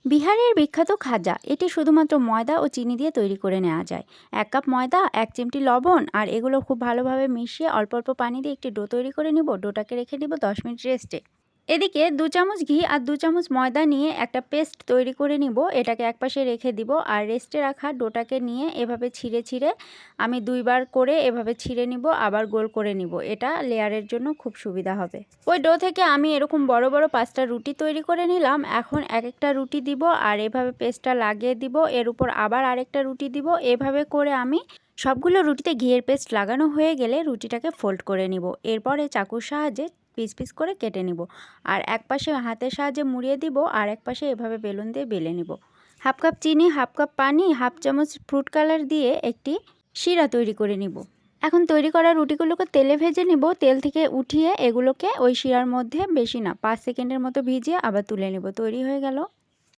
বিহারের বিখ্যাত খাজা, এটি শুধুমাত্র ময়দা ও চিনি দিয়ে তৈরি করে নেওয়া যায়। ১ কাপ ময়দা, ১ চিমটি লবণ আর এগুলো খুব ভালোভাবে মিশিয়ে অল্প অল্প পানি দিয়ে একটি ডো তৈরি করে নিব। ডোটাকে রেখে দিব ১০ মিনিট রেস্টে। এদিকে ২ চামচ ঘি আর ২ চামচ ময়দা নিয়ে একটা পেস্ট তৈরি করে নিব। এটাকে একপাশে রেখে দিব। আর রেস্টে রাখা ডোটাকে নিয়ে এভাবে ছিঁড়ে ছিঁড়ে আমি ২ বার করে এভাবে ছিঁড়ে নিব, আবার গোল করে নিব। এটা লেয়ারের জন্য খুব সুবিধা হবে। ওই ডো থেকে আমি এরকম বড় বড় ৫টা রুটি তৈরি করে নিলাম। এখন এক একটা রুটি দিব আর এভাবে পেস্টটা লাগিয়ে দিব। এর উপর আবার আরেকটা রুটি দিব। এভাবে করে আমি সবগুলো রুটিতে ঘিয়ের পেস্ট লাগানো হয়ে গেলে রুটিটাকে ফোল্ড করে নিব। এরপরে চাকুর সাহায্যে পিস পিস করে কেটে নিব। আর এক পাশে হাতের সাহায্যে মুড়িয়ে দিব, আর এক পাশে এভাবে বেলুন দিয়ে বেলে নিব। ১/২ কাপ চিনি, ১/২ কাপ পানি, ১/২ চামচ ফ্রুট কালার দিয়ে একটি শিরা তৈরি করে নিব। এখন তৈরি করা রুটিগুলোকে তেলে ভেজে নিব। তেল থেকে উঠিয়ে এগুলোকে ওই শিরার মধ্যে বেশি না ৫ সেকেন্ডের মতো ভিজিয়ে আবার তুলে নিব। তৈরি হয়ে গেল